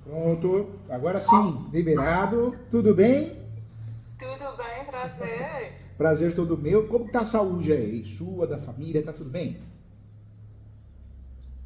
Pronto, agora sim, liberado. Tudo bem? Tudo bem, prazer. Prazer todo meu. Como tá a saúde aí? Sua, da família, tá tudo bem?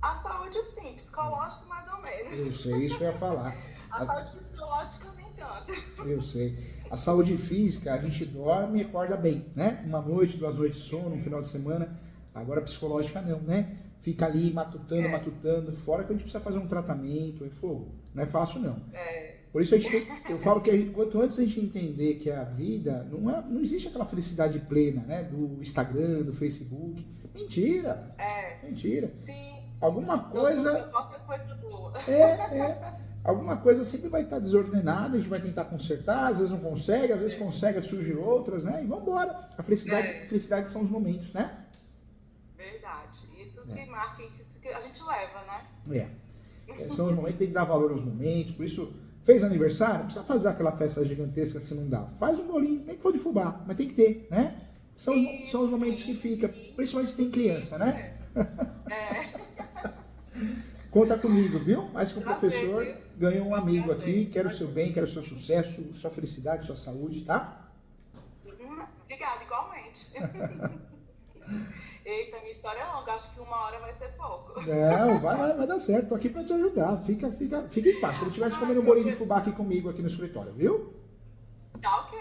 A saúde, sim, psicológica mais ou menos. Eu sei, isso que eu ia falar. A A- saúde psicológica nem tanto. Eu sei. A saúde física, a gente dorme e acorda bem, né? Uma noite, 2 noites de sono, um final de semana. Agora a psicológica não, né? Fica ali matutando, É, matutando. Fora que a gente precisa fazer um tratamento, é fogo. Não é fácil não. é, Por isso a gente tem, eu falo que quanto antes a gente entender que a vida não existe aquela felicidade plena, né? Do Instagram, do Facebook. Mentira, é. mentira. Sim, Alguma todo mundo só coisa posta coisa boa. alguma coisa sempre vai estar desordenada, a gente vai tentar consertar, às vezes não consegue, às vezes consegue, surgem outras, né? E vamos embora. A É, felicidade são os momentos, né? verdade. Isso que É. marca, isso que a gente leva, né? São os momentos, tem que dar valor aos momentos, por isso, fez aniversário, não precisa fazer aquela festa gigantesca se não dá. Faz um bolinho, nem que for de fubá, mas tem que ter, né? São os Isso, momentos que sim, fica, sim. principalmente se tem criança, Isso né? mesmo. É, Conta comigo, viu? Mais que o prazer, professor viu? ganhou um Foi um amigo aqui, prazer. quero o seu bem, quero o seu sucesso, sua felicidade, sua saúde, tá? Obrigada, igualmente. Eita, minha história é longa, acho que 1 hora vai ser pouco. Não, vai dar certo, tô aqui pra te ajudar. Fica em paz. Quando eu estivesse Ai, comendo um bolinho de fubá professor. aqui comigo, aqui no escritório, viu? Tá ok.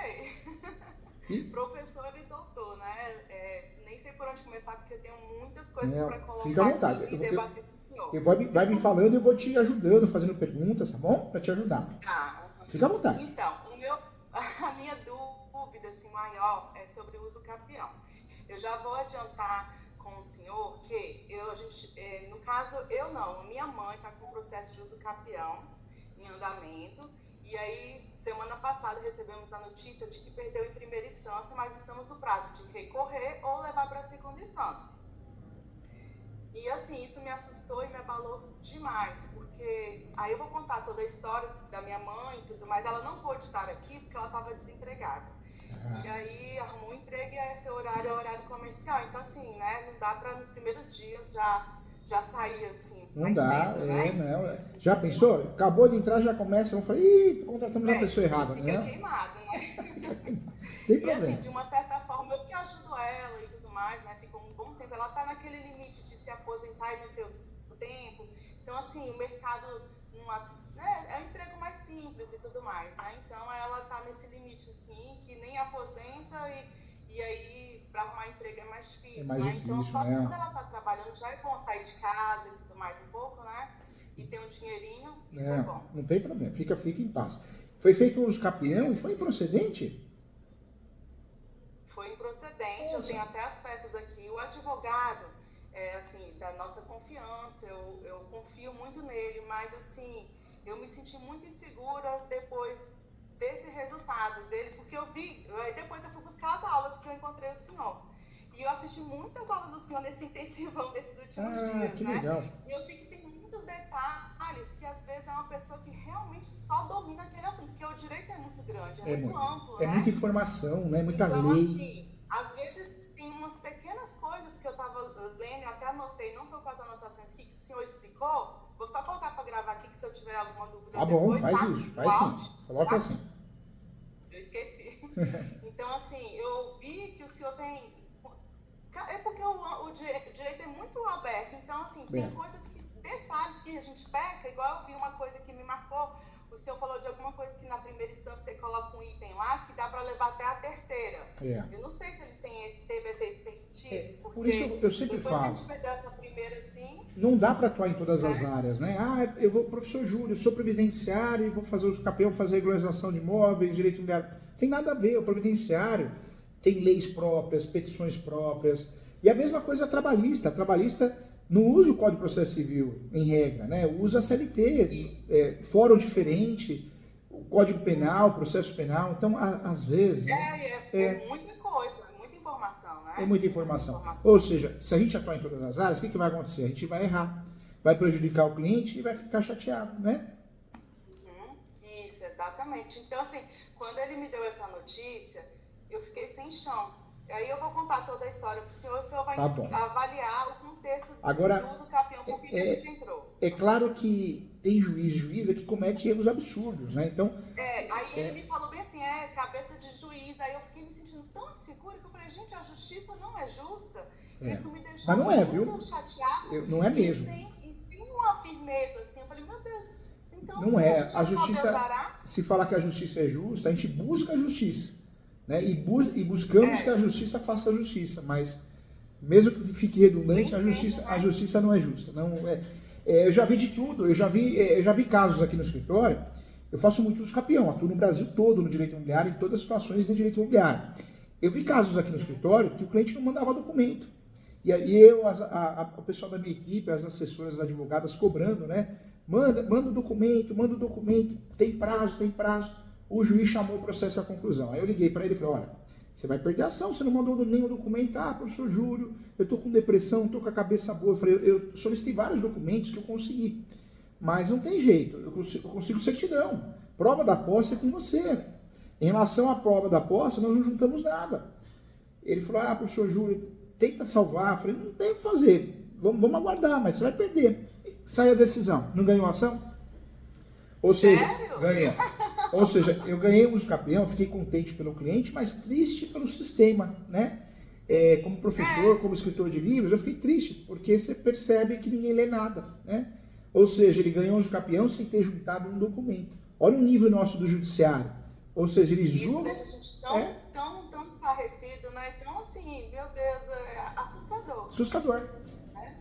E, Professor e doutor, né? Nem sei por onde começar, porque eu tenho muitas coisas não, para fica à colocar aqui vontade. e debater com o senhor. Vai me falando e eu vou te ajudando, fazendo perguntas, tá bom? Pra te ajudar. Tá. Fica à vontade. Então, a minha dúvida assim, maior é sobre o uso capião. Eu já vou adiantar com o senhor que no caso, eu não, minha mãe está com o processo de uso capião em andamento. E aí, semana passada, recebemos a notícia de que perdeu em primeira instância, mas estamos no prazo de recorrer ou levar para a segunda instância. E assim, isso me assustou e me abalou demais, porque aí eu vou contar toda a história da minha mãe e tudo mais. Ela não pôde estar aqui porque ela estava desempregada. E aí arrumou um emprego e esse horário é horário comercial. Então, assim, né, não dá para nos primeiros dias já sair assim, Não mais dá, cedo, né? não. Já pensou? Acabou de entrar, já começa, vamos falar, ih, contratamos a pessoa errada. Fica Não, queimado, né? tem E assim, problema. de uma certa forma, eu que ajudo ela e tudo mais, né? Ficou um bom tempo. Ela tá naquele limite de se aposentar e não ter o tempo. Então, assim, o mercado né, é um emprego mais simples e tudo mais, né? Então, ela tá nesse limite, assim, que nem aposenta e aí, para arrumar emprego é mais É difícil, mais né? Então, difícil, só que quando né? ela tá trabalhando, já é bom sair de casa e tudo mais um pouco, né? E ter um dinheirinho, isso é Não, bom. não tem problema, fica em paz. Foi feito um uso capião e foi improcedente? Foi improcedente, eu Nossa. tenho até as peças aqui. O advogado, assim, da nossa confiança, eu confio muito nele, mas assim, eu me senti muito insegura depois desse resultado dele, porque aí depois eu fui buscar as aulas que eu encontrei o senhor. E eu assisti muitas aulas do senhor nesse intensivão desses últimos Ah, dias, que né? legal. E eu vi que tem muitos detalhes que às vezes é uma pessoa que realmente só domina aquele assunto, porque o direito é muito grande, é É muito muito. amplo, É muita né? informação, né? Muita Então, lei. assim, às vezes tem umas pequenas coisas que eu estava lendo, até anotei, não estou com as anotações aqui que o senhor explicou. Vou só colocar para gravar aqui, que se eu tiver alguma dúvida Tá bom, depois, faz tá? isso, No faz sim. áudio, Coloca tá? assim. Eu esqueci. Então, assim, eu vi que o senhor tem. É porque o direito é muito aberto, então, assim, tem Bem, detalhes que a gente peca, igual eu vi uma coisa que me marcou. O senhor falou de alguma coisa que na primeira instância você coloca um item lá que dá para levar até a terceira. é. Eu não sei se ele teve essa expertise, Por isso porque eu sempre depois que a falo, gente perdeu essa primeira assim, não dá para atuar em todas as né? áreas, né? Ah, eu vou, professor Júlio, eu sou previdenciário e vou fazer uso capião, fazer regularização de imóveis, direito imobiliário. Tem nada a ver, o previdenciário tem leis próprias, petições próprias. E a mesma coisa a trabalhista não usa o Código de Processo Civil, em regra, né? Usa a CLT, E fórum diferente, o Código Penal, processo penal. Então, às vezes, né? é muita coisa, muita informação, É né? muita É muita informação. Ou informação. seja, se a gente atuar em todas as áreas, o que vai acontecer? A gente vai errar, vai prejudicar o cliente e vai ficar chateado, né? Uhum, isso, exatamente. Então, assim, quando ele me deu essa notícia, eu fiquei sem chão. Aí eu vou contar toda a história para o senhor vai Tá bom. avaliar o contexto Agora, do uso capião, por que a gente entrou. é claro que tem juíza que comete erros absurdos, né? Então, Aí ele me falou bem assim, cabeça de juiz. Aí eu fiquei me sentindo tão insegura que eu falei, gente, a justiça não é justa. Isso me deixou mas não é, muito viu? chateada. Não é mesmo. E sem uma firmeza, assim. Eu falei, meu Deus, então não é. a A gente justiça, se falar que a justiça é justa, a gente busca a justiça. Né? E buscamos que a justiça faça a justiça, mas mesmo que fique redundante, a justiça não é justa. Não é. Eu já vi de tudo, eu já vi casos aqui no escritório. Eu faço muito uso capião, atuo no Brasil todo no direito imobiliário, em todas as situações de direito imobiliário. Eu vi casos aqui no escritório que o cliente não mandava documento. E aí o pessoal da minha equipe, as assessoras, as advogadas cobrando, né? Manda o documento, tem prazo. O juiz chamou o processo à conclusão. Aí eu liguei para ele e falei, olha, você vai perder a ação, você não mandou nenhum documento. Professor Júlio, eu tô com depressão, tô com a cabeça boa. Eu falei, eu solicitei vários documentos que eu consegui. Mas não tem jeito, eu consigo certidão. Prova da posse é com você. Em relação à prova da posse, nós não juntamos nada. Ele falou, professor Júlio, tenta salvar. Eu falei, não tem o que fazer, vamos aguardar, mas você vai perder. Sai a decisão, não ganhou a ação? Ou seja, ganhou. Ou seja, eu ganhei o uso capião, fiquei contente pelo cliente, mas triste pelo sistema, né? Como professor, como escritor de livros, eu fiquei triste, porque você percebe que ninguém lê nada, né? Ou seja, ele ganhou o uso capião sem ter juntado um documento. Olha o nível nosso do judiciário. Ou seja, eles julgam... Isso deixa a gente tão estarrecido, né? Então, assim, meu Deus, é assustador. Assustador.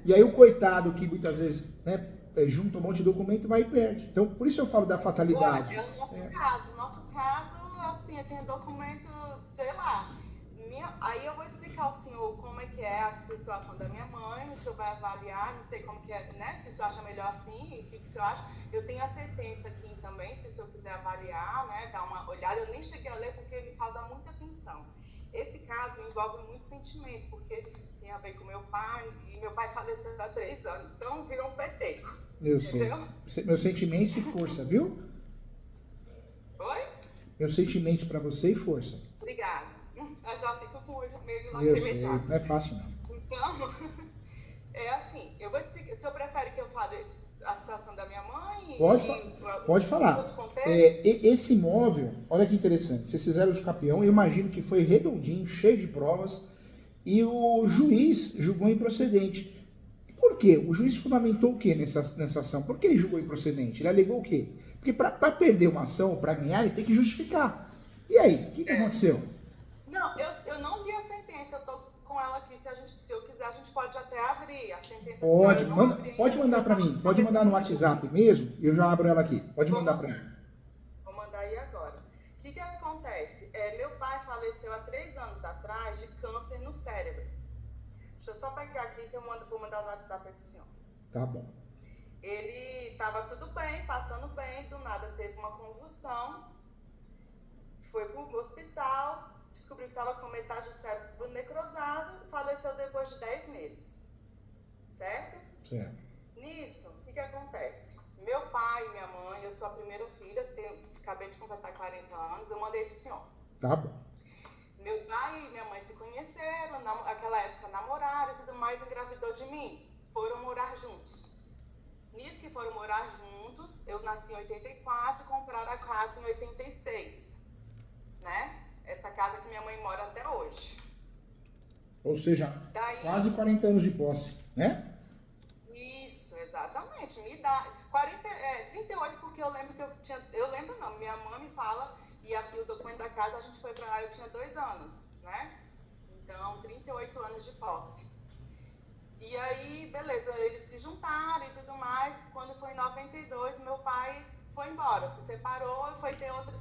E aí o coitado que muitas vezes, né, junta um monte de documento vai e perde. Então, por isso eu falo da fatalidade. É o nosso caso, assim, tem documento, sei lá. Aí eu vou explicar ao senhor como é que é a situação da minha mãe, o senhor vai avaliar, não sei como que é, né? Se o senhor acha melhor assim, o que o senhor acha. Eu tenho a sentença aqui também, se o senhor quiser avaliar, né? Dar uma olhada. Eu nem cheguei a ler porque me causa muita atenção. Esse caso me envolve muito sentimento, porque tem a ver com meu pai, e meu pai faleceu há 3 anos, então virou um peteco. Eu sei. Meus sentimentos e força, viu? Oi? Meus sentimentos pra você e força. Obrigada. Eu já fico com o olho meio lacrimejado. Eu sei, não é fácil não. Então, é assim, eu vou explicar. O senhor prefere que eu fale a situação da minha mãe? Pode falar. Esse imóvel, olha que interessante, vocês fizeram o capião, eu imagino que foi redondinho, cheio de provas, e o juiz julgou improcedente. Por quê? O juiz fundamentou o quê nessa ação? Por que ele julgou improcedente? Ele alegou o quê? Porque para perder uma ação, para ganhar, ele tem que justificar. E aí, o que aconteceu? Não, eu não li a sentença, eu tô com ela aqui, se eu quiser a gente pode até abrir a sentença. Pode mandar para mim, pode mandar no WhatsApp mesmo, e eu já abro ela aqui. Pode mandar para mim. Vou mandar aí agora. O que acontece? Meu pai faleceu há 3 anos atrás de câncer no cérebro. Deixa eu só pegar aqui que vou mandar no WhatsApp para o senhor. Tá bom. Ele estava tudo bem, passando bem, do nada teve uma convulsão, foi para o hospital, descobriu que estava com metade do cérebro necrosado, faleceu depois de 10 meses. Certo? Certo. Nisso, o que acontece? Meu pai e minha mãe, eu sou a primeira filha, acabei de completar 40 anos, eu mandei pro senhor. Tá bom. Meu pai e minha mãe se conheceram, naquela época namoraram e tudo mais, engravidou de mim. Foram morar juntos. Nisso que foram morar juntos, eu nasci em 84, compraram a casa em 86. Né? Essa casa que minha mãe mora até hoje. Ou seja, quase 40 anos de posse, né? Isso, exatamente. Me dá 38 porque eu lembro que eu lembro não, minha mãe me fala, e o documento da casa a gente foi pra lá, eu tinha 2 anos, né? Então, 38 anos de posse. E aí, beleza, eles se juntaram e tudo mais. Quando foi em 92, meu pai foi embora, se separou e foi ter outra,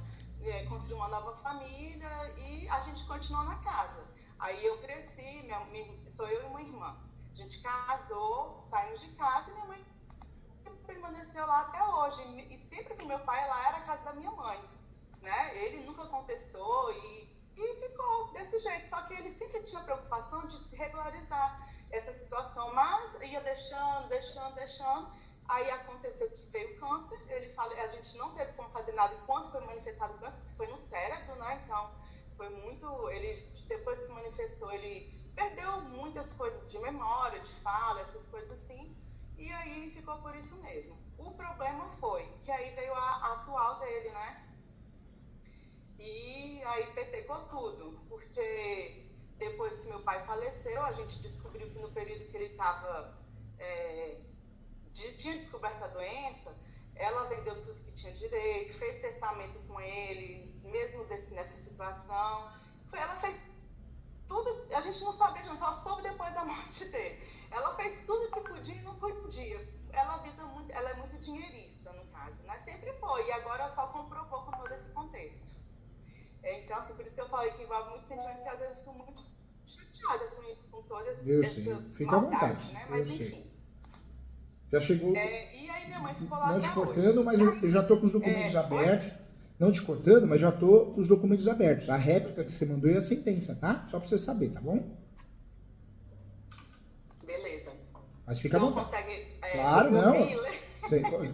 construiu uma nova família e a gente continuou na casa. Aí eu cresci, sou eu e uma irmã. A gente casou, saímos de casa e minha mãe permaneceu lá até hoje. E sempre que meu pai lá era a casa da minha mãe, né? Ele nunca contestou e ficou desse jeito. Só que ele sempre tinha preocupação de regularizar essa situação, mas ia deixando. Aí aconteceu que veio câncer, a gente não teve como fazer nada enquanto foi manifestado o câncer, porque foi no cérebro, né? Então, foi muito, ele, depois que manifestou, ele perdeu muitas coisas de memória, de fala, essas coisas assim, e aí ficou por isso mesmo. O problema foi que aí veio a atual dele, né? E aí petecou tudo, porque depois que meu pai faleceu, a gente descobriu que no período que ele estava, tinha descoberto a doença, ela vendeu tudo que tinha direito, fez testamento com ele, mesmo nessa situação. Ela fez tudo, a gente não sabia, a gente só soube depois da morte dele. Ela fez tudo que podia e não podia. Ela visa muito, ela é muito dinheirista, no caso, né? Sempre foi, e agora só comprovou com todo esse contexto. Então, assim, por isso que eu falei que envolve muito sentimento, que às vezes eu fico muito chateada com toda essa Fica à vontade, né? Mas enfim. Sei. Já chegou. E aí minha mãe ficou lá. Não te cortando, mas eu já tô com os documentos abertos. Não te cortando, mas já tô com os documentos abertos. A réplica que você mandou e a sentença, tá? Só pra você saber, tá bom? Beleza. Mas fica à vontade. Consegue, claro, não.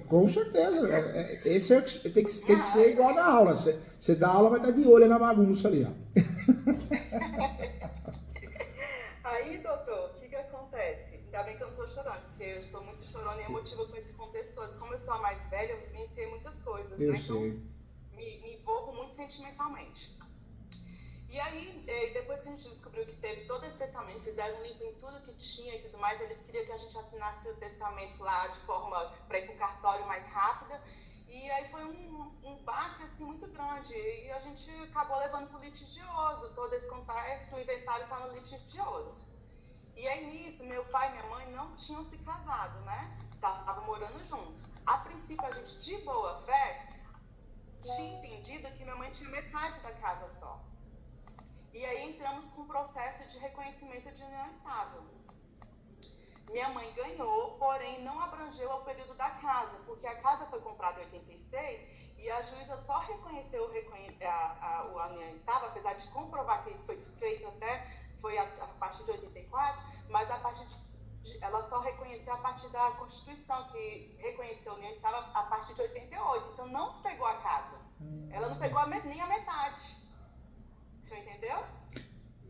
Com certeza. Esse tem que ser igual na aula. Você dá aula, vai estar de olho na bagunça ali, ó. Aí, doutor, o que acontece? Ainda bem que eu não tô chorando, porque eu sou muito chorona e emotiva com esse contexto todo. Como eu sou a mais velha, eu vivenciei muitas coisas, eu né? sei. Então, me envolvo muito sentimentalmente. E aí, depois que a gente descobriu que teve todo esse testamento, fizeram um limpo em tudo que tinha e tudo mais, eles queriam que a gente assinasse o testamento lá de forma para ir para o cartório mais rápida. E aí foi um baque assim, muito grande. E a gente acabou levando para o litigioso. Todo esse contexto, o inventário está no litigioso. E aí nisso, meu pai e minha mãe não tinham se casado, né? Estavam morando junto. A princípio, a gente, de boa fé, tinha entendido que minha mãe tinha metade da casa só. E aí entramos com o processo de reconhecimento de união estável. Minha mãe ganhou, porém não abrangeu ao período da casa, porque a casa foi comprada em 86 e a juíza só reconheceu a união estável, apesar de comprovar que foi feito foi a partir de 84, mas ela só reconheceu a partir da Constituição, que reconheceu a união estável a partir de 88. Então não se pegou a casa. Ela não pegou nem a metade. Você entendeu?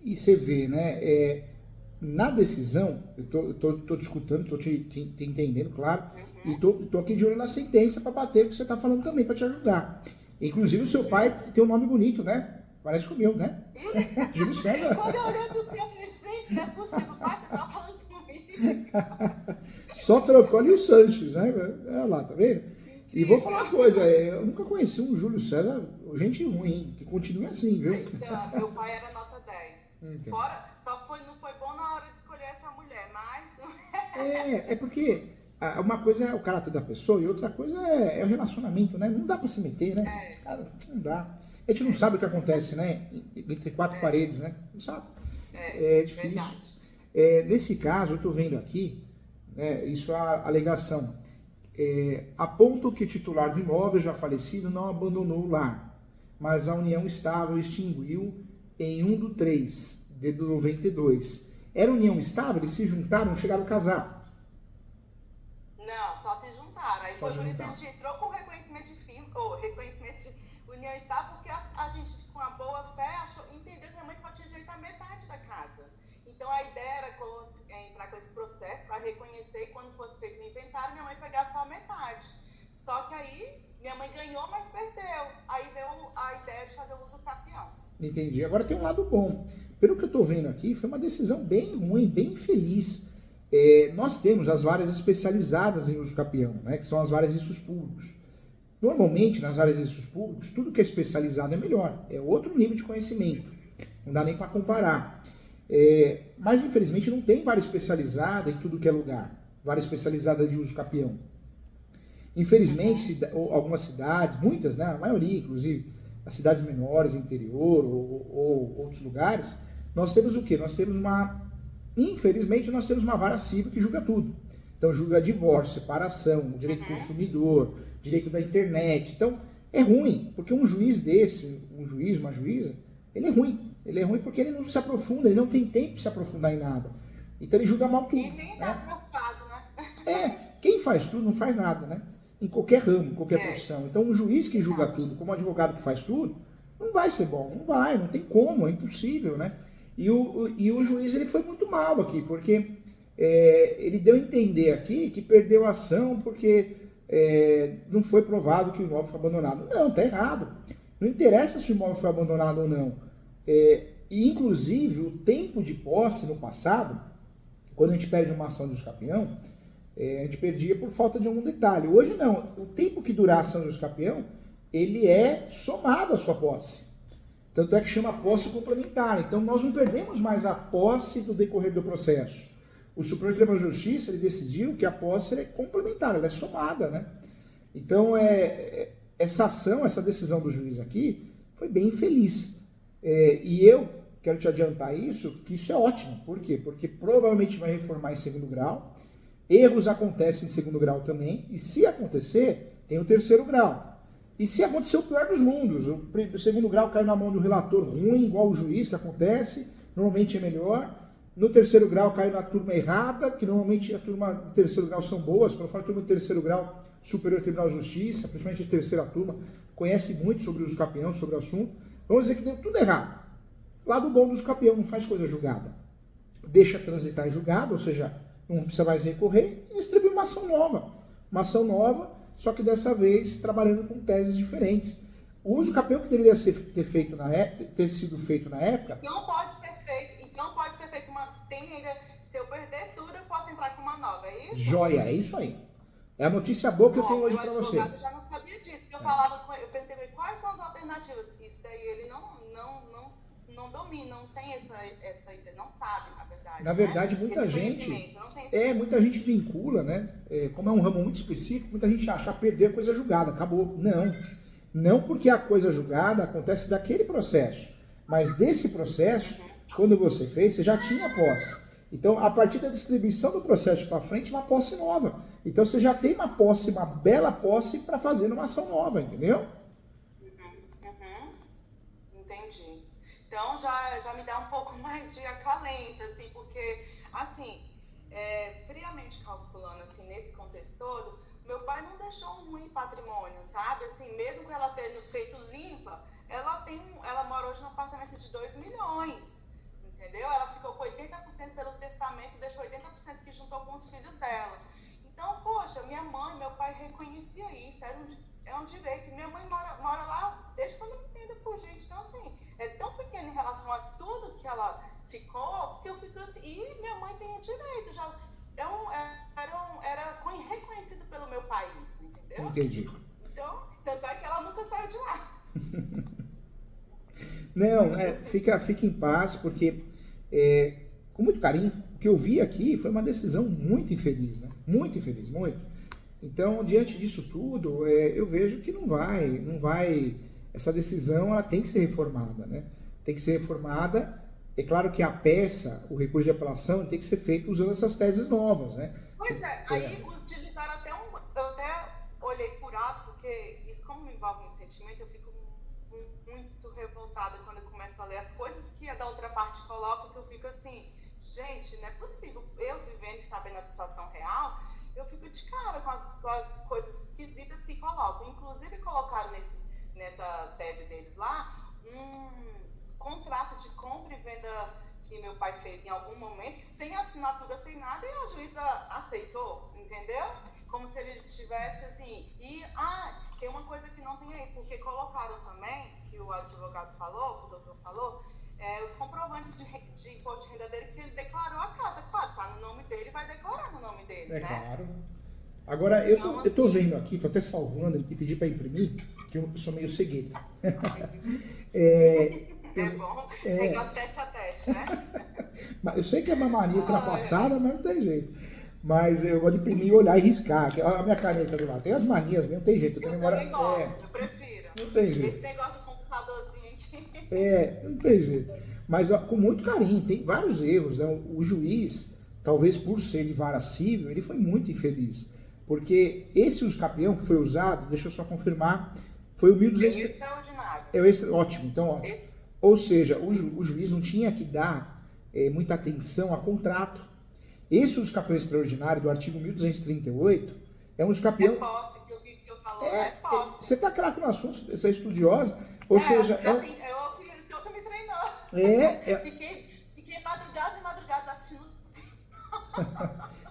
E você vê, né? Na decisão, eu tô te escutando, tô te entendendo, claro, e tô aqui de olho na sentença para bater o que você tá falando também, para te ajudar. Inclusive, o seu pai tem um nome bonito, né? Parece com o meu, né? Júlio César. Quando eu olhei pro céu, eu falei, gente, não é possível, pai, você tá falando comigo. Só trocou ali o Sanches, né? Olha lá, tá vendo? E vou falar uma coisa, eu nunca conheci um Júlio César, gente ruim, hein? Que continue assim, viu? Então, meu pai era nota 10. Então. Fora, não foi bom na hora de escolher essa mulher, mas... É porque uma coisa é o caráter da pessoa e outra coisa é o relacionamento, né? Não dá pra se meter, né? Cara, não dá. A gente não sabe o que acontece, né? Entre quatro paredes, né? Não sabe. É difícil. Nesse caso, eu tô vendo aqui, né, isso é a alegação. Aponta que o titular do imóvel já falecido não abandonou o lar, mas a união estável extinguiu em 1/3 de 92. Era união estável? Eles se juntaram, chegaram a casar? Não, só se juntaram. Aí Só foi por isso que a juntaram. gente entrou com reconhecimento de firma, ou reconhecimento de união estável, porque a gente, com a boa fé, entendeu que minha mãe só tinha direito à metade da casa. Então a ideia era entrar com esse processo para reconhecer e quando fosse feito o inventário, minha mãe pegar só a metade. Só que aí minha mãe ganhou, mas perdeu. Aí veio a ideia de fazer o uso capião. Entendi. Agora tem um lado bom. Pelo que eu estou vendo aqui, foi uma decisão bem ruim, bem infeliz. Nós temos as varas especializadas em uso capião, né, que são as varas de riscos públicos. Normalmente, nas varas de riscos públicos, tudo que é especializado é melhor. É outro nível de conhecimento. Não dá nem para comparar. Mas, infelizmente, não tem vara especializada em tudo que é lugar. Vara especializada de uso capião. Infelizmente, algumas cidades, muitas, né, a maioria, inclusive, as cidades menores, interior ou outros lugares, nós temos o quê? Infelizmente, nós temos uma vara civil que julga tudo. Então, julga divórcio, separação, direito do consumidor, direito da internet. Então, é ruim, porque um juiz desse, um juiz, uma juíza, ele é ruim. Ele é ruim porque ele não se aprofunda, ele não tem tempo de se aprofundar em nada. Então, ele julga mal tudo. E nem tá preocupado, né? Quem faz tudo não faz nada, né? Em qualquer ramo, em qualquer profissão. Então, um juiz que julga tudo, como um advogado que faz tudo, vai ser bom, não vai, não tem como, é impossível, né? E o juiz ele foi muito mal aqui, porque ele deu a entender aqui que perdeu a ação porque não foi provado que o imóvel foi abandonado. Não, tá errado. Não interessa se o imóvel foi abandonado ou não. E, inclusive, o tempo de posse no passado, quando a gente perde uma ação de usucapião, a gente perdia por falta de algum detalhe. Hoje não. O tempo que durar a ação de usucapião, ele é somado à sua posse. Tanto é que chama posse complementar. Então, nós não perdemos mais a posse do decorrer do processo. O Superior Tribunal de Justiça ele decidiu que a posse é complementar, ela é somada, né? Então, essa ação, essa decisão do juiz aqui foi bem infeliz. E eu quero te adiantar isso, que isso é ótimo. Por quê? Porque provavelmente vai reformar em segundo grau. Erros acontecem em segundo grau também. E se acontecer, tem o terceiro grau. E se acontecer o pior dos mundos, o segundo grau cai na mão do relator ruim, igual o juiz, que acontece, normalmente é melhor. No terceiro grau cai na turma errada, que normalmente a turma do terceiro grau são boas. Quando eu falo turma do terceiro grau, Superior Tribunal de Justiça, principalmente a terceira turma, conhece muito sobre o usucapião, sobre o assunto. Vamos dizer que deu tudo errado. Lado bom do usucapião, não faz coisa julgada. Deixa transitar em julgado, ou seja, não precisa mais recorrer, e distribui uma ação nova. Uma ação nova, só que dessa vez trabalhando com teses diferentes. O usucapião que deveria ter sido feito na época... Então pode ser feito uma... Se eu perder tudo, eu posso entrar com uma nova, é isso? Joia, é isso aí. É a notícia boa que eu tenho hoje para você. Eu já não sabia disso. Eu perguntei quais são as alternativas. Isso daí ele não domina, não tem essa ideia, não sabe, na verdade. Na verdade, muita gente vincula, né? Como é um ramo muito específico, muita gente acha perder a coisa julgada, acabou. Não porque a coisa julgada acontece daquele processo, mas desse processo, quando você fez, você já tinha posse. Então, a partir da distribuição do processo para frente, uma posse nova. Então, você já tem uma posse, uma bela posse para fazer uma ação nova, entendeu? Entendi. Então, já me dá um pouco mais de acalento, assim, porque, assim, friamente calculando, assim, nesse contexto todo, meu pai não deixou um ruim patrimônio, sabe? Assim, mesmo com ela tendo feito limpa, ela mora hoje num apartamento de 2 milhões. Entendeu? Ela ficou com 80% pelo testamento, deixou 80% que juntou com os filhos dela. Então, poxa, minha mãe, meu pai reconhecia isso, é um direito. Minha mãe mora lá desde quando eu me entendo por gente. Então, assim, é tão pequeno em relação a tudo que ela ficou, que eu fico assim, e minha mãe tem o direito, já era reconhecido pelo meu país, entendeu? Entendi. Então, tanto é que ela nunca saiu de lá. Não, fica em paz, porque com muito carinho, o que eu vi aqui foi uma decisão muito infeliz, né? Muito infeliz, muito. Então, diante disso tudo, eu vejo que não vai, essa decisão ela tem que ser reformada, né? Tem que ser reformada. É claro que a peça, o recurso de apelação, tem que ser feito usando essas teses novas, né? Pois aí utilizaram eu até olhei por alto, porque isso como me envolve muito sentimento, eu fico muito revoltada quando eu começo a ler as coisas que a da outra parte coloca, que eu fico assim, gente, não é possível. Eu vivendo e sabendo a situação real, eu fico de cara com as coisas esquisitas que colocam. Inclusive colocaram nessa tese deles lá, um contrato de compra e venda que meu pai fez em algum momento, sem assinatura, sem nada, e a juíza aceitou, entendeu? Como se ele tivesse assim. E tem uma coisa que não tem aí, porque colocaram também, que o advogado falou, que o doutor falou, os comprovantes de imposto de renda dele, que ele declarou a casa. Claro, tá no nome dele, vai declarar no nome dele, né? Claro. Agora, eu tô vendo aqui, tô até salvando, e pedi para imprimir, que eu sou meio cegueta. Bom, pegar tete a tete, né? Eu sei que é uma mania ultrapassada, mas não tem jeito. Mas eu gosto de imprimir, olhar e riscar. A minha caneta do lado. Tem as manias, não tem jeito. Eu também gosto, eu prefiro. Não tem jeito. Esse negócio do computadorzinho aqui. Não tem jeito. Mas com muito carinho, tem vários erros, né? O juiz, talvez por ser de vara civil, ele foi muito infeliz. Porque esse usucapião que foi usado, deixa eu só confirmar, foi o 1200... É extraordinário. Ótimo, então ótimo. Ou seja, o juiz não tinha que dar muita atenção a contrato. Esse usucapião extraordinário do artigo 1238 é um usucapião... É posse, que eu vi que o senhor falou, é posse. Você está craque no assunto, você é estudiosa, ou seja... Eu Fiquei madrugadas e madrugadas assistindo.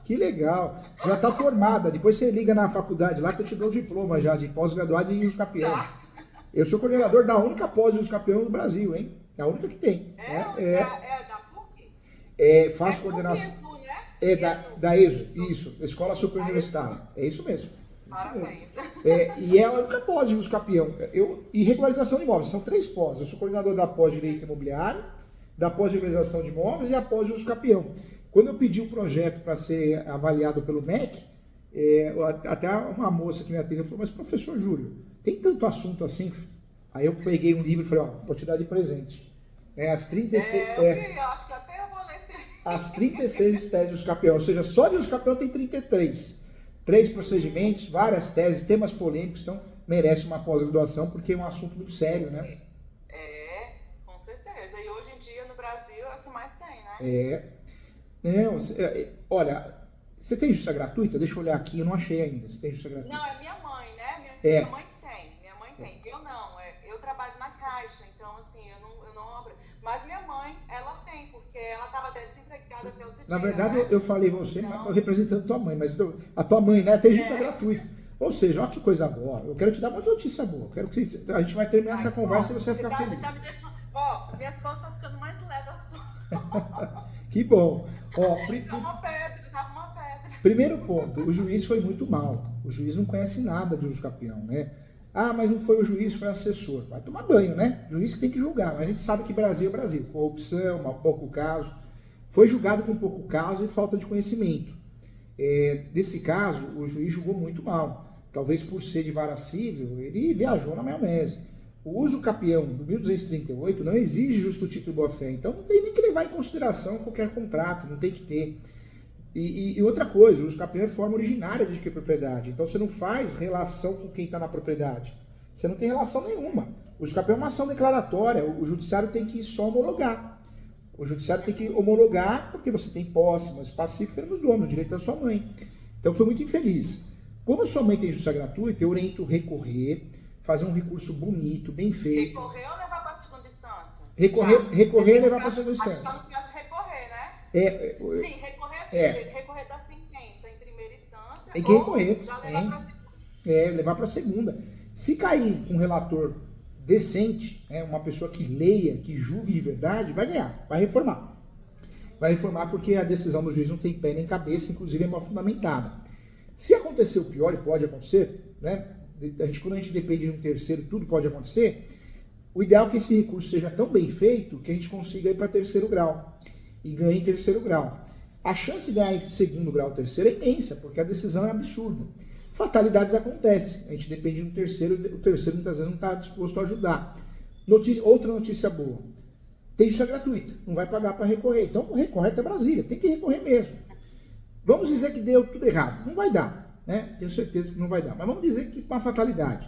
Que legal. Já está formada. Depois você liga na faculdade lá que eu te dou o diploma já de pós-graduado em uso capião. Tá. Eu sou coordenador da única pós de uso capião no Brasil, hein? É a única que tem. É da PUC? Faço coordenação. PUC, né? Da ESO, isso. Escola Superior Universitária. É isso mesmo. Parabéns. E é a única pós de uso capião. E regularização de imóveis. São 3 pós. Eu sou coordenador da pós de direito imobiliário, da pós de regularização de imóveis e a pós de uso capião. Quando eu pedi o projeto para ser avaliado pelo MEC, até uma moça que me atendeu falou, mas professor Júlio, tem tanto assunto assim? Aí eu peguei um livro e falei, vou te dar de presente. As 36... eu acho que até eu vou ler esse... As 36 espécies de uso capião, ou seja, só de uso capião tem 33. 3 procedimentos, várias teses, temas polêmicos, então merece uma pós-graduação, porque é um assunto muito sério, né? Com certeza. E hoje em dia no Brasil é o que mais tem, né? Olha, você tem justiça gratuita? Deixa eu olhar aqui, eu não achei ainda. Você tem justiça gratuita? Não, é minha mãe, né? Minha mãe tem. Eu não. Eu trabalho na Caixa, então assim, eu não abro. Mas minha mãe, ela tem, porque ela estava desempregada até outro dia. Na verdade, né? eu falei você, mas representando tua mãe, mas a tua mãe, né, tem justiça gratuita. Ou seja, olha que coisa boa. Eu quero te dar uma notícia boa. Eu quero que a gente vai terminar essa conversa e você vai ficar feliz. Tá me deixando... minhas costas estão ficando mais leves aos poucos. Que bom. Tava uma pedra. Primeiro ponto, o juiz foi muito mal. O juiz não conhece nada de uso capião, né? Mas não foi o juiz, foi o assessor. Vai tomar banho, né? O juiz que tem que julgar. Mas a gente sabe que Brasil é Brasil. Corrupção, pouco caso. Foi julgado com pouco caso e falta de conhecimento. Nesse caso, o juiz julgou muito mal. Talvez por ser de vara civil, ele viajou na maionese. O uso capião do 1238 não exige justo título e boa-fé. Então não tem nem que levar em consideração qualquer contrato, não tem que ter. E outra coisa, o uso capião é forma originária de adquirir propriedade. Então você não faz relação com quem está na propriedade. Você não tem relação nenhuma. O uso capião é uma ação declaratória. O judiciário tem que só homologar. O judiciário tem que homologar porque você tem posse, mas pacífica nos donos, o direito da sua mãe. Então foi muito infeliz. Como a sua mãe tem justiça gratuita, eu oriento recorrer, fazer um recurso bonito, bem feito. Recorrer ou levar para a segunda instância? Recorrer e levar para a segunda instância. Acho que tá no caso recorrer, né? Sim, recorrer da sentença em primeira instância. Tem que recorrer. Já levar para a segunda. Levar para a segunda. Se cair com um relator decente, uma pessoa que leia, que julgue de verdade, vai ganhar, vai reformar. Vai reformar porque a decisão do juiz não tem pé nem cabeça, inclusive é mal fundamentada. Se acontecer o pior, e pode acontecer, né? Quando a gente depende de um terceiro, tudo pode acontecer. O ideal é que esse recurso seja tão bem feito que a gente consiga ir para terceiro grau e ganhe em terceiro grau. A chance de ganhar em segundo grau ou terceiro é imensa, porque a decisão é absurda. Fatalidades acontecem, a gente depende de um terceiro, o terceiro muitas vezes não está disposto a ajudar. Outra notícia boa, tem justiça gratuita, não vai pagar para recorrer, então recorre até Brasília, tem que recorrer mesmo. Vamos dizer que deu tudo errado, não vai dar, né? Tenho certeza que não vai dar, mas vamos dizer que uma fatalidade.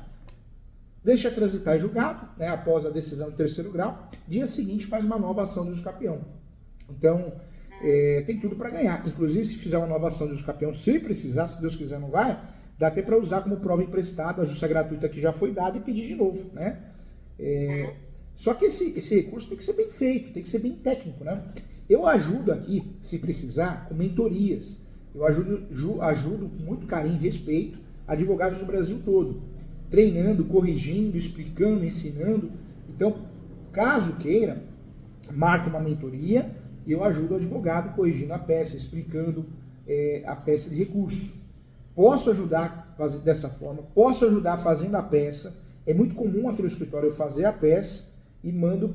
Deixa transitar julgado, né, após a decisão do terceiro grau, dia seguinte faz uma nova ação de uso capião. Então, tem tudo para ganhar. Inclusive, se fizer uma nova ação de uso capião, se precisar, se Deus quiser não vai, dá até para usar como prova emprestada, a justiça gratuita que já foi dada e pedir de novo, né? Só que esse recurso tem que ser bem feito, tem que ser bem técnico, né? Eu ajudo aqui, se precisar, com mentorias. Eu ajudo com muito carinho e respeito advogados do Brasil todo, treinando, corrigindo, explicando, ensinando. Então, caso queira, marque uma mentoria e eu ajudo o advogado corrigindo a peça, explicando a peça de recurso. Posso ajudar dessa forma, posso ajudar fazendo a peça. É muito comum aqui no escritório eu fazer a peça e mando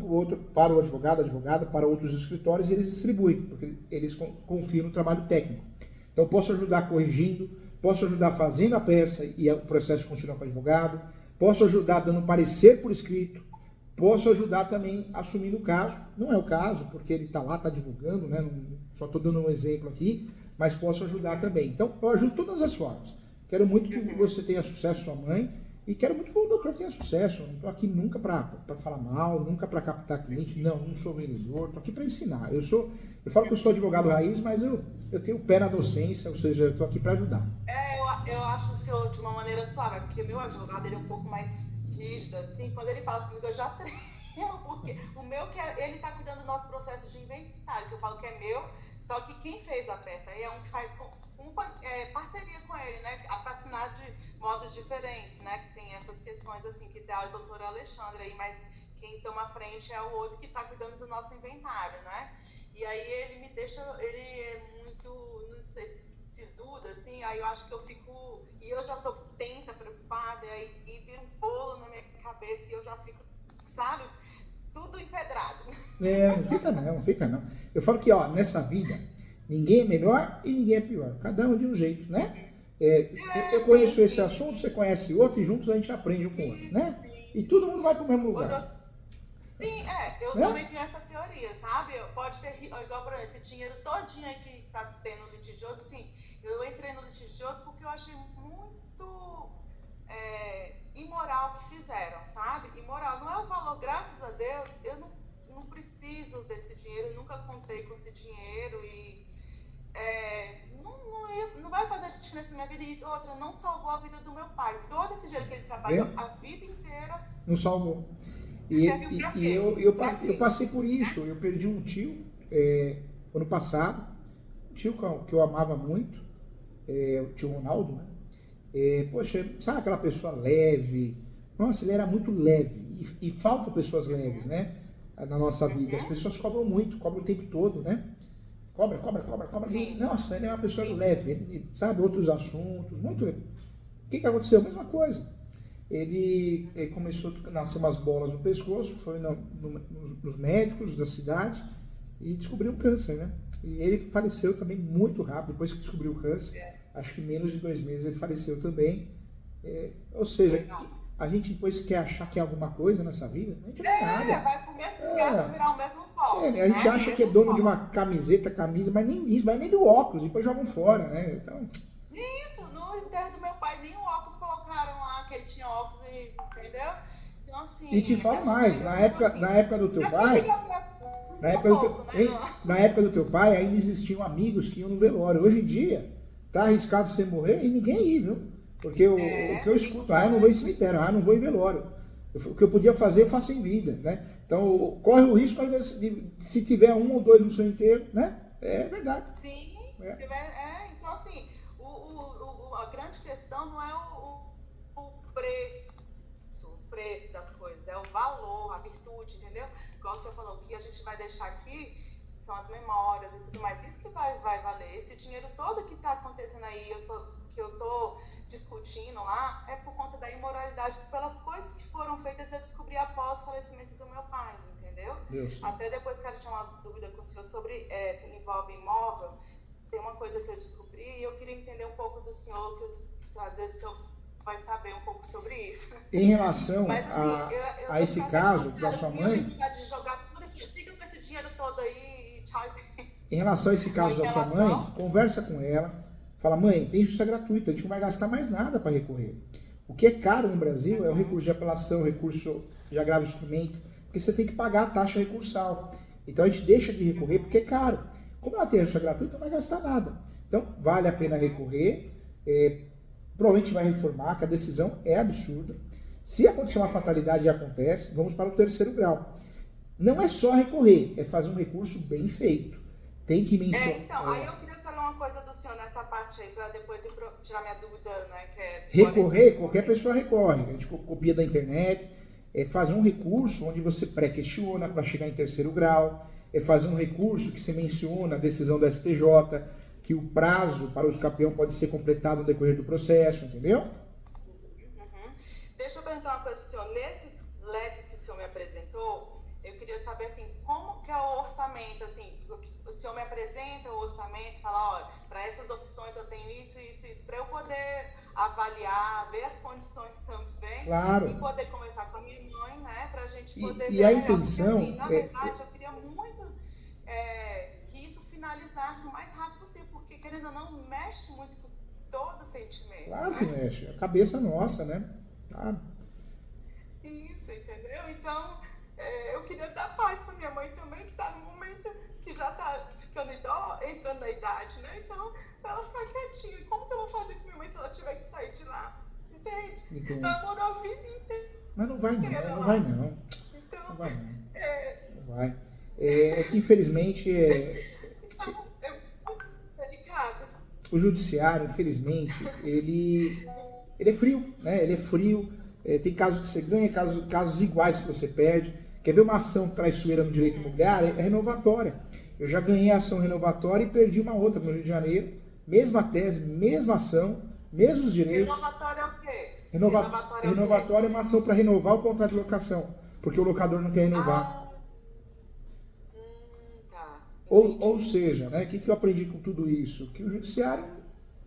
para o advogado, advogada, para outros escritórios e eles distribuem, porque eles confiam no trabalho técnico. Então posso ajudar corrigindo, posso ajudar fazendo a peça e o processo continua com o advogado, posso ajudar dando parecer por escrito, posso ajudar também assumindo o caso. Não é o caso, porque ele está lá, está divulgando, né? Só estou dando um exemplo aqui, mas posso ajudar também. Então, eu ajudo de todas as formas. Quero muito que você tenha sucesso, sua mãe, e quero muito que o doutor tenha sucesso. Não estou aqui nunca para falar mal, nunca para captar cliente. Não sou vendedor, estou aqui para ensinar. Eu falo que eu sou advogado raiz, mas eu tenho o pé na docência, ou seja, eu estou aqui para ajudar. Eu acho o senhor de uma maneira suave, porque meu advogado ele é um pouco mais rígido, assim. Quando ele fala comigo, eu já tremo. porque o meu ele está cuidando do nosso processo de inventário, que eu falo que é meu, só que quem fez a peça aí é um que faz parceria com ele, né? Para assinar de modos diferentes, né? Que tem essas questões assim, que dá o doutor Alexandre aí, mas quem toma a frente é o outro que está cuidando do nosso inventário, né? E aí ele me deixa, ele é muito, não sei, sisudo, assim, aí eu acho que eu fico, e eu já sou tensa, preocupada, e vira um bolo na minha cabeça e eu já fico, sabe, tudo empedrado. Não fica não, não fica não. Eu falo que, ó, nessa vida, ninguém é melhor e ninguém é pior. Cada um de um jeito, né? Eu conheço sim, esse sim. assunto, você conhece outro, e juntos a gente aprende um com o outro, né? E todo mundo vai pro mesmo lugar. Sim, eu Né? também tenho essa teoria, sabe? Pode ter, igual por exemplo, esse dinheiro todinho aí que tá tendo litigioso, assim, eu entrei no litigioso porque eu achei muito imoral o que fizeram, sabe? Imoral, não é o valor, graças a Deus, eu não preciso desse dinheiro, eu nunca contei com esse dinheiro e não vai fazer diferença na minha vida. E outra, não salvou a vida do meu pai. Todo esse dinheiro que ele trabalhou a vida inteira Não salvou. E, serviu pra e quê? eu passei por isso. Eu perdi um tio ano passado, um tio que eu amava muito, o tio Ronaldo, né? Poxa, sabe aquela pessoa leve? Nossa, ele era muito leve. E faltam pessoas leves, né? Na nossa vida. As pessoas cobram muito, cobram o tempo todo, né? Cobra. Sim. Nossa, ele é uma pessoa leve, ele sabe outros assuntos, muito. O que aconteceu? A mesma coisa. Ele começou a nascer umas bolas no pescoço, foi nos médicos da cidade e descobriu um câncer, né? E ele faleceu também muito rápido, depois que descobriu o câncer. Acho que menos de 2 meses ele faleceu também. Ou seja, a gente depois quer achar que é alguma coisa nessa vida, a gente não é nada. Vai pro mesmo lugar, vai virar o mesmo pó. A gente acha que é dono de uma camisa, mas nem disso, mas nem do óculos, depois jogam fora, né? Então... Isso, no enterro do meu pai, nem o óculos colocaram lá, que ele tinha óculos, entendeu? Então, assim... E te falo mais, na época do teu pai... Na época do teu pai, ainda existiam amigos que iam no velório. Hoje em dia, tá arriscado você morrer e ninguém ir, viu? Porque o que eu escuto, eu não vou em cemitério, eu não vou em velório. O que eu podia fazer, eu faço em vida, né? Então, corre o risco de se tiver 1 ou 2 no seu inteiro, né? É verdade. Sim, então assim, a grande questão não é o preço das coisas, é o valor, a virtude, entendeu? Igual o senhor falou, o que a gente vai deixar aqui são as memórias e tudo mais, isso que vai valer. Esse dinheiro todo que está acontecendo aí, que eu tô discutindo lá, é por conta da imoralidade, pelas coisas que foram feitas, eu descobri após o falecimento do meu pai, entendeu? Deus. Até depois quero tirar uma dúvida com o senhor sobre envolve imóvel. Tem uma coisa que eu descobri e eu queria entender um pouco do senhor, que às vezes o senhor vai saber um pouco sobre isso. Em relação mas, assim, a esse caso da sua mãe... de jogar tudo aqui, fica com esse dinheiro todo aí e tchau e pensa. Em relação a esse caso da sua mãe, conversa com ela, fala, mãe, tem justiça gratuita, a gente não vai gastar mais nada para recorrer. O que é caro no Brasil é o recurso de apelação, recurso de agravo instrumento, porque você tem que pagar a taxa recursal. Então a gente deixa de recorrer porque é caro. Como ela tem a justiça gratuita, não vai gastar nada. Então vale a pena recorrer, provavelmente vai reformar, que a decisão é absurda. Se acontecer uma fatalidade, e acontece, vamos para o 3º grau. Não é só recorrer, é fazer um recurso bem feito. Tem que mencionar... Então, aí eu queria saber uma coisa do senhor nessa parte aí, para depois eu tirar minha dúvida, né? Recorrer, qualquer pessoa recorre. A gente copia da internet, fazer um recurso onde você pré-questiona para chegar em 3º grau, fazer um recurso que você menciona a decisão do STJ, que o prazo para o campeão pode ser completado no decorrer do processo, entendeu? Deixa eu perguntar uma coisa para o senhor. Nesses leques que o senhor me apresentou, eu queria saber, assim, como que é o orçamento, assim, o senhor me apresenta o orçamento, fala, olha, para essas opções eu tenho isso, para eu poder avaliar, ver as condições também, claro. E poder conversar com a minha mãe, né, para a gente poder ver a intenção, porque, assim, na verdade, eu queria muito que isso finalizasse o mais rápido possível, porque, querendo ou não, mexe muito com todo o sentimento. Claro, né? Que mexe, a cabeça nossa, né? Claro. Isso, entendeu? Então... eu queria dar paz para minha mãe também, que está no momento que já está ficando entrando na idade, né? Então, para ela ficar quietinha. Como que eu vou fazer com minha mãe se ela tiver que sair de lá? Entende? Ela morou a vida inteira. Mas não vai não. Então, Não vai não. É, Não vai. É que infelizmente então, é muito delicado. o judiciário, infelizmente, ele é frio, né? Ele é frio. Tem casos que você ganha, casos iguais que você perde. Quer ver uma ação traiçoeira no direito imobiliário? É renovatória. Eu já ganhei a ação renovatória e perdi uma outra no Rio de Janeiro. Mesma tese, mesma ação, mesmos direitos. Renovatório é o quê? Renovatória é uma ação para renovar o contrato de locação, porque o locador não quer renovar. Ah, tá. Ou Entendi. seja, né, o que eu aprendi com tudo isso? Que o judiciário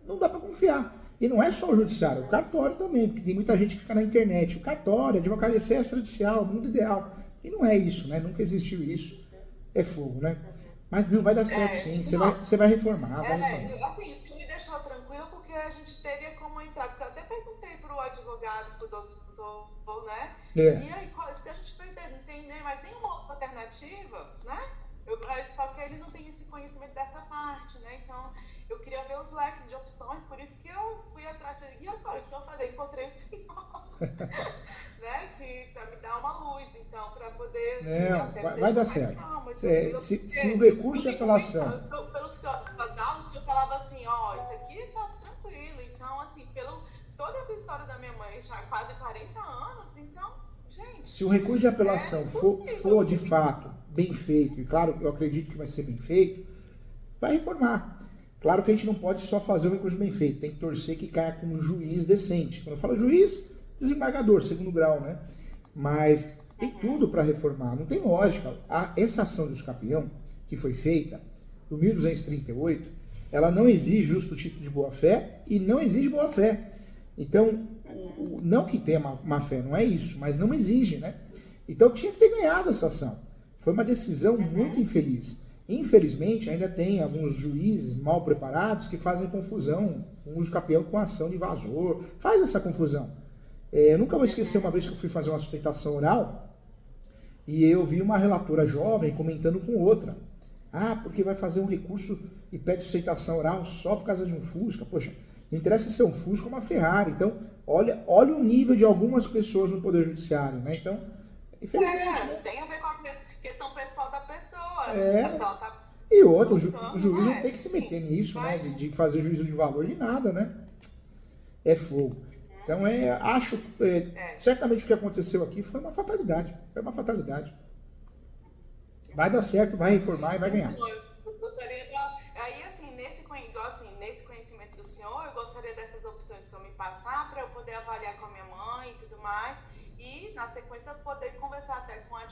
não dá para confiar. E não é só o judiciário, o cartório também, porque tem muita gente que fica na internet. O cartório, a advocacia extrajudicial, mundo ideal. E não é isso, né? Nunca existiu isso. É fogo, né? Mas não vai dar certo sim. Você vai reformar, vai reformar. Assim, isso que me deixou tranquila, porque a gente teria como entrar, porque eu até perguntei pro advogado, pro doutor, né? É. E aí, se a gente perder, não tem nem mais nenhuma outra alternativa, né? Só que ele não tem esse conhecimento dessa parte, né? Então, eu queria ver os leques de opções, por isso que eu fui atrás, falei, e agora, o que eu vou fazer? Encontrei o senhor, né? Que para me dar uma luz, então, para poder, assim, até me Vai deixar dar mais certo. calma. Se o recurso de apelação. Pelo que o senhor falava, o senhor falava assim, ó, isso aqui tá tranquilo. Então, assim, toda essa história da minha mãe, já há quase 40 anos, então, gente... Se o recurso de apelação for de fato bem feito, e claro, eu acredito que vai ser bem feito, vai reformar. Claro que a gente não pode só fazer o recurso bem feito, tem que torcer que caia com um juiz decente. Quando eu falo juiz, desembargador, segundo grau, né? Mas tem tudo para reformar, não tem lógica. Essa ação do escapião, que foi feita, do 1238, ela não exige justo título de boa-fé e não exige boa-fé. Então, não que tenha má-fé, não é isso, mas não exige, né? Então tinha que ter ganhado essa ação. Foi uma decisão muito infeliz. Infelizmente, ainda tem alguns juízes mal preparados que fazem confusão com o uso capião com a ação de invasor. Faz essa confusão. Eu nunca vou esquecer uma vez que eu fui fazer uma sustentação oral e eu vi uma relatora jovem comentando com outra. Ah, porque vai fazer um recurso e pede sustentação oral só por causa de um Fusca. Poxa, não interessa ser um Fusca ou uma Ferrari. Então, olha o nível de algumas pessoas no Poder Judiciário, né? Então, infelizmente, né? Tem a ver com a questão pessoal da pessoa. É. A pessoa tá E outra, buscando, o juiz não tem que se meter nisso, né? De fazer juízo de valor de nada, né? É fogo. Então, certamente o que aconteceu aqui foi uma fatalidade. Foi uma fatalidade. Vai dar certo, vai reformar e vai ganhar. Eu gostaria aí, assim, nesse conhecimento do senhor, eu gostaria dessas opções que o senhor me passar para eu poder avaliar com a minha mãe e tudo mais. E, na sequência, poder conversar até com a